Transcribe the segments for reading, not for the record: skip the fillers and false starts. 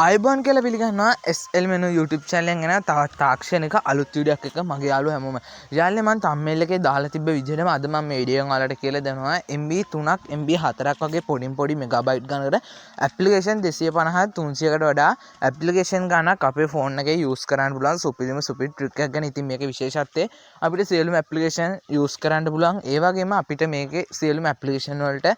ආයිබෝන් කියලා පිළිගන්නවා SL menu YouTube channel එකෙන් එන තවත් තාක්ෂණික අලුත් වීඩියෝ එකක් එක මගේ යාළුවෝ හැමෝම. යාළුවනේ මම thumbnail එකේ දාලා තිබ්බ විදිහටම අද මම මේ වීඩියෝ එක ඔයාලට කියලා දෙනවා MB 3ක් MB 4ක් වගේ පොඩි මෙගාබයිට් ගණනකට ඇප්ලිකේෂන් 250 300කට වඩා ඇප්ලිකේෂන් ගණනක් අපේ ෆෝන් එකේ යූස් කරන්න පුළුවන් සුපිරි ට්‍රික් එකක් ගැන. ඉතින් මේකේ විශේෂත්වය අපිට සියලුම ඇප්ලිකේෂන් යූස් කරන්න පුළුවන්. ඒ වගේම අපිට මේකේ සියලුම ඇප්ලිකේෂන් වලට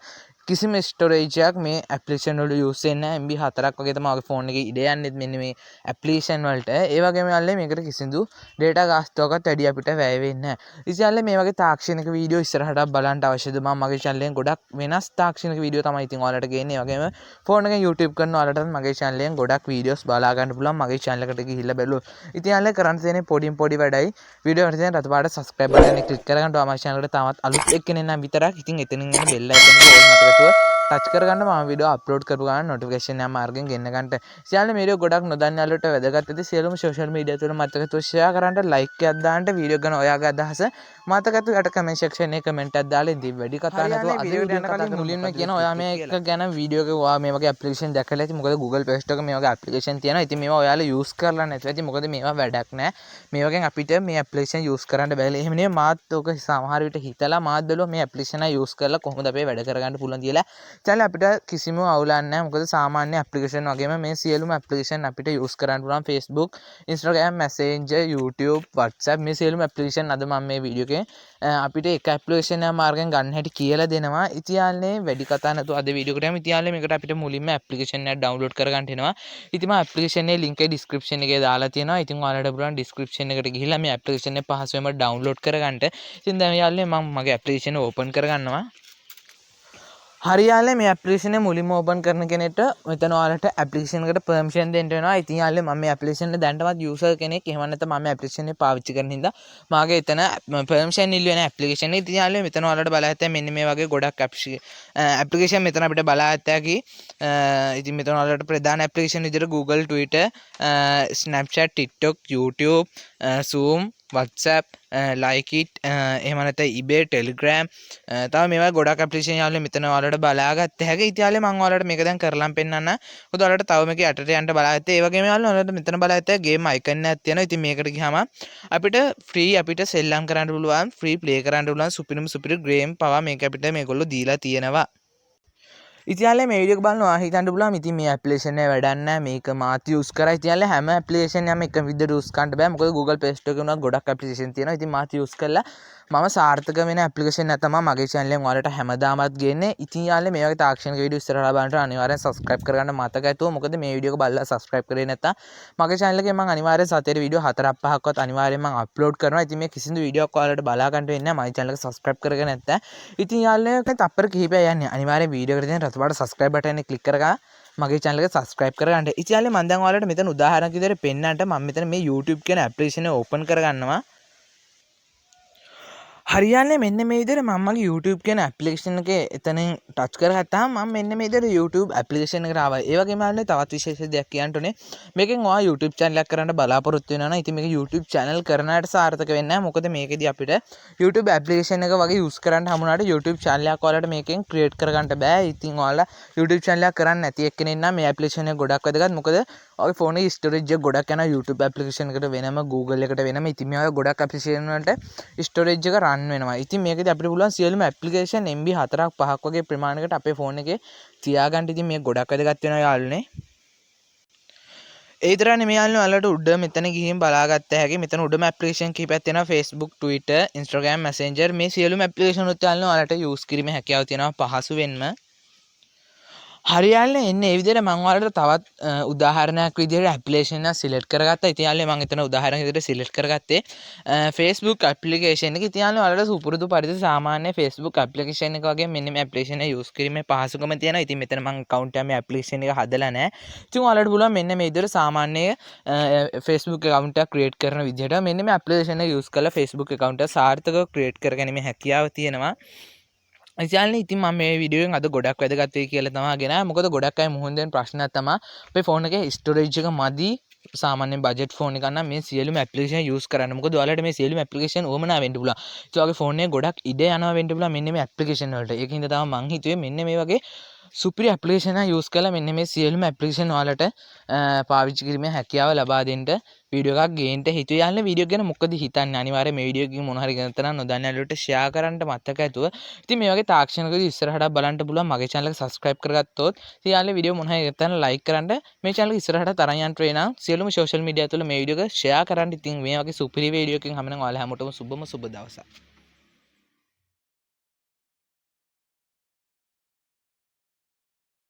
කිසිම ස්ටෝරේජ් එකක් මේ ඇප්ලිකේෂන් වල යූස් වෙන්නේ නැහැ. MB 4ක් වගේ තමයි ඔයාගේ ෆෝන් එකේ ඉඩ යන්නේ මෙන්න මේ ඇප්ලිකේෂන් වලට. ඒ වගේම යාළුවනේ මේකට කිසිදු data ගාස්තුවක්වත් වැඩි අපිට වැය වෙන්නේ නැහැ. ඉතින් යාළුවනේ මේ වගේ තාක්ෂණික වීඩියෝ ඉස්සරහට බලන්න අවශ්‍යද? මම මගේ channel එකෙන් ගොඩක් වෙනස් තාක්ෂණික වීඩියෝ තමයි ඉතින් ඔයාලට ගේන්නේ. ඒ වගේම ෆෝන් එකෙන් YouTube කරන ඔයාලටත් මගේ channel එකෙන් ගොඩක් වීඩියෝස් බලා ගන්න පුළුවන් මගේ channel එකට ගිහිල්ලා බැලුවොත්. ඉතින් යාළුවනේ කරන්න තියෙන්නේ පොඩි වැඩයි. වීඩියෝ එකට තියෙන රතු පාට subscribe button එක click කරගන්න. ඔයා මගේ channel එකට තාමත් අලුත් එක්කෙනෙක් නම් විතරක්. ඉතින් එතනින් එන bell icon එක ඕල් මතකතුව ටච් කරගන්න මම වීඩියෝ අප්ලෝඩ් කරපු ගමන් නොටිෆිකේෂන් එක මාර්ගෙන් ගෙන්න ගන්නට. සියල්ල මේ වීඩියෝ ගොඩක් නොදන්න යාළුවන්ට වැදගත් ඇති. සියලුම සෝෂල් මීඩියා තුල මතකතුව ෂෙයා කරන්න, ලයික් එකක් දාන්න, වීඩියෝ ගැන ඔයාගේ අදහස මතකතුව යට කමෙන්ට් සෙක්ෂන් එකේ කමෙන්ට් එකක් දාලා ඉතින් වැඩි කතා නැතුව අද වීඩියෝ යන කලින් මුලින්ම කියන ඔයා මේ එක ගැන වීඩියෝ එකේ ඔයා මේ වගේ ඇප්ලිකේෂන් දැකලා ඇති. මොකද Google Play Store එකේ මේ වගේ ඇප්ලිකේෂන් තියෙනවා. ඉතින් මේවා ඔයාලා යූස් කරලා නැතුව ඇති. මොකද මේවා වැඩක් නැහැ. මේ වගේ අපිට මේ ඇප්ලිකේෂන් යූස් කරන්න බැහැ. එහෙම නෙවෙයි මාත් ඔක සමහර විට හිතලා මාත් බැලුවා මේ ඇප්ලිකේෂන් එක යූස් කරලා කොහොමද අපේ වැඩ කරගන්න පුළුවන් කියලා. ඉතින් අපිට කිසිම අවුලක් නැහැ. මොකද සාමාන්‍ය ඇප්ලිකේෂන් වගේම මේ සියලුම ඇප්ලිකේෂන් අපිට යූස් කරන්න පුළුවන්. Facebook, Instagram, Messenger, YouTube, WhatsApp මේ සියලුම ඇප්ලිකේෂන් අද මම මේ වීඩියෝ එකේ අපිට එක ඇප්ලිකේෂන් එක මාර්ගෙන් ගන්න හැටි කියලා දෙනවා. ඉතින් යාළුවනේ වැඩි කතා නැතුව අද වීඩියෝ එකට යමු. ඉතින් යාළුවනේ මේකට අපිට මුලින්ම ඇප්ලිකේෂන් එක ඩවුන්ලෝඩ් කරගන්න වෙනවා. ඉතින් මම ඇප්ලිකේෂන් එකේ link එක description එකේ දාලා තියෙනවා. ඉතින් ඔයාලට පුළුවන් description එකට ගිහිල්ලා මේ ඇප්ලිකේෂන් එක පහසුවෙන්ම ඩවුන්ලෝඩ් කරගන්න. ඉතින් දැන් යාළුවනේ මම මගේ ඇප්ලිකේෂන් එක ඕපන් කරගන්නවා. හරියාලේ මේ ඇප්ලිකේෂන් එක මුලින්ම ඕපන් කරන කෙනෙක්ට මෙතන ඔයාලට ඇප්ලිකේෂන් එකට පර්මිෂන් දෙන්න වෙනවා. ඉතින් යාළුවනේ මම මේ ඇප්ලිකේෂන් එක දැනටමත් යූසර් කෙනෙක්. එහෙම නැත්නම් මම මේ ඇප්ලිකේෂන් එක පාවිච්චි කරන හින්දා මාගේ එතන පර්මිෂන් ඉල්ල වෙන ඇප්ලිකේෂන් එක. ඉතින් යාළුවනේ මෙතන ඔයාලට බලා ඇත්තා මෙන්න මේ වගේ ගොඩක් ඇප්ලිකේෂන් මෙතන අපිට බලා ඇත්තාකි. ඉතින් මෙතන ඔයාලට ප්‍රධාන ඇප්ලිකේෂන් විදිහට Google, Twitter, Snapchat, TikTok, YouTube, Zoom, WhatsApp, like it, එහෙම නැත්නම් eBay, Telegram, තව මේවා ගොඩක් ඇප්ලිකේෂන් යාළුවනේ මෙතන ඔයාලට බලාගත්ත හැකි. ඉතින් යාළුවනේ මම ඔයාලට මේක දැන් කරලම් පෙන්නන්න. මොකද ඔයාලට තව මේක යටට යන්න බලාගත්තා. ඒ වගේම යාළුවනේ ඔයාලට මෙතන බලාගත්තා ගේම් අයිකන් එකක් තියෙනවා. ඉතින් මේකට ගියාම අපිට ෆ්‍රී අපිට සෙල්ලම් කරන්න පුළුවන්, ෆ්‍රී ප්ලේ කරන්න පුළුවන් සුපිරි ගේම් පවා මේක අපිට මේගොල්ලෝ දීලා තියෙනවා. ඉතින් යාළුවනේ මේ වීඩියෝ එක බලන ඔයා හිතන්න පුළුවන් ඉතින් මේ ඇප්ලිකේෂන් එක වැඩක් නැහැ මේක මාත් යූස් කරා. ඉතින් යාළුවනේ හැම ඇප්ලිකේෂන් එකක්ම එක විදිහට යූස් කරන්න බෑ. මොකද Google Play Store එකේ උනත් ගොඩක් ඇප්ලිකේෂන් තියෙනවා. ඉතින් මාත් යූස් කරලා මම සාර්ථක වෙන ඇප්ලිකේෂන් එක තමයි මගේ channel එකෙන් ඔයාලට හැමදාමත් ගේන්නේ. ඉතින් යාළුවනේ මේ වගේ තාක්ෂණික වීඩියෝ ඉස්සරහට බලන්න අනිවාර්යෙන් subscribe කරගන්න මතක ඇතුව. මොකද මේ වීඩියෝ එක බලලා subscribe කරේ නැත්නම් මගේ channel එකේ මම අනිවාර්යෙන් සතියේ වීඩියෝ 4ක් 5ක්වත් අනිවාර්යෙන් මම අප්ලෝඩ් කරනවා. ඉතින් මේ කිසිදු වීඩියෝ එකක් ඔයාලට බලා ගන්න වෙන්නේ නැහැ මගේ channel එක subscribe කරගෙන නැත්නම්. ඉතින් යාළුවනේ තප්පර කිහිපයක් යන්නේ. අනිවාර්යෙන් වීඩියෝ එකට තියෙන රතු පාට subscribe button එක click කරගා මගේ channel එක subscribe කරගන්න. ඉතින් යාළුවනේ මම දැන් ඔයාලට මෙතන උදාහරණයක් විදිහට පෙන්නන්නට මම මෙතන මේ YouTube කියන ඇප්ලිකේෂන් එක ඕපන් කරගන්නවා. හරියන්නේ මෙන්න මේ විදිහට මම මගේ YouTube කියන ඇප්ලිකේෂන් එකේ එතනින් ටච් කරගත්තාම මම මෙන්න මේ විදිහට YouTube ඇප්ලිකේෂන් එකට ආවා. ඒ වගේම ආන්නේ තවත් විශේෂ දෙයක් කියන්න ඕනේ. මේකෙන් ඔයා YouTube channel එකක් කරන්න බලාපොරොත්තු වෙනවා නම් ඉතින් මේක YouTube channel කරනාට සාර්ථක වෙන්නේ නැහැ. මොකද මේකෙදි අපිට YouTube ඇප්ලිකේෂන් එක වගේ යූස් කරන්න හමුනාට YouTube channel එකක් ඔයාලට මේකෙන් ක්‍රියේට් කරගන්න බෑ. ඉතින් ඔයාලා YouTube channel එකක් කරන්න නැති එක්කෙනෙක් නම් මේ ඇප්ලිකේෂන් එක ගොඩක් වැදගත්. මොකද ඔයාගේ ෆෝන් එකේ ස්ටෝරේජ් එක ගොඩක් යනවා YouTube ඇප්ලිකේෂන් එකට වෙනම Google එකට වෙනම. ඉතින් මේ වගේ ගොඩක් ඇප්ලිකේෂන් වලට ස්ටෝරේජ් එක රන් වෙනවා. ඉතින් මේකදී අපිට පුළුවන් සියලුම ඇප්ලිකේෂන් MB 4ක් 5ක් වගේ ප්‍රමාණයකට අපේ ෆෝන් එකේ තියාගන්න. ඉතින් මේක ගොඩක් වැදගත් වෙනවා යාළුවනේ. ඒ විතරනේ මේ යාළුවනේ ඔයාලට උඩ මෙතන ගිහින් බලාගත්ත හැකි. මෙතන උඩම ඇප්ලිකේෂන් කීපයක් තියෙනවා. Facebook, Twitter, Instagram, Messenger මේ සියලුම ඇප්ලිකේෂන් උත් යාළුවනේ ඔයාලට යූස් කිරීමේ හැකියාව තියෙනවා පහසුවෙන්ම. හරියන්නේ එන්නේ ඒ විදිහට මම ඔයාලට තවත් උදාහරණයක් විදිහට ඇප්ලිකේෂන් එක සිලෙක්ට් කරගත්තා. ඉතින් යාළුවනේ මම එතන උදාහරණයක් විදිහට සිලෙක්ට් කරගත්තේ Facebook ඇප්ලිකේෂන් එක. ඉතින් යාළුවනේ ඔයාලට සුපුරුදු පරිදි සාමාන්‍ය Facebook ඇප්ලිකේෂන් එක වගේ මෙන්න මේ ඇප්ලිකේෂන් එක යූස් කිරීමේ පහසුකම තියෙනවා. ඉතින් මෙතන මම account එකේ මේ ඇප්ලිකේෂන් එක හදලා නැහැ. ඉතින් ඔයාලට පුළුවන් මෙන්න මේ විදිහට සාමාන්‍ය Facebook account එකක් create කරන විදිහට මෙන්න මේ ඇප්ලිකේෂන් එක යූස් කරලා Facebook account එක සාර්ථකව create කරගැනීමේ හැකියාව තියෙනවා. ඉතින් මම මේ වීඩියෝ එකෙන් අද ගොඩක් වැදගත් වෙයි කියලා තමයි ගෙනාවේ. මොකද ගොඩක් අය මුහුණ දෙන ප්‍රශ්නයක් තමයි අපේ ෆෝන් එකේ ස්ටෝරේජ් එක මදි. සාමාන්‍ය බජට් ෆෝන් එකක් නම් මේ සියලුම ඇප්ලිකේෂන් යූස් කරන්න. මොකද ඔයාලට මේ සියලුම ඇප්ලිකේෂන් ඕමනා වෙන්න පුළුවන්. ඒ වගේ ෆෝන් එකේ ගොඩක් ඉඩ යනවා වෙන්න පුළුවන් මෙන්න මේ ඇප්ලිකේෂන් වලට. ඒකින්ද තමයි මං හිතුවේ මෙන්න මේ වගේ සුපිරි ඇප්ලිකේෂන් එක යූස් කරලා මෙන්න මේ සියලුම ඇප්ලිකේෂන් වලට පාවිච්චි කිරීමේ හැකියාව ලබා දෙන්න වීඩියෝ එකක් ගේන්න හිතුවේ. යාළුවනේ වීඩියෝ එක ගැන මොකද හිතන්නේ? අනිවාර්යයෙන් මේ වීඩියෝ එකකින් මොන හරි ගැන තරම් නොදන්න යාළුවන්ට ෂෙයා කරන්න මතක ඇතුව. ඉතින් මේ වගේ තාක්ෂණිකදී ඉස්සරහට බලන්න පුළුවන් මගේ channel එක subscribe කරගත්තොත් ඉතින් යාළුවනේ වීඩියෝ මොන හරි ගැන like කරන්න මේ channel එක ඉස්සරහට තරන් යන්න වෙනා සියලුම social media තුල මේ වීඩියෝ එක share කරන්න. ඉතින් මේ වගේ සුපිරි වීඩියෝ එකකින් හැමනම් ඔයාලා හැමෝටම සුබම සුබ දවසක්.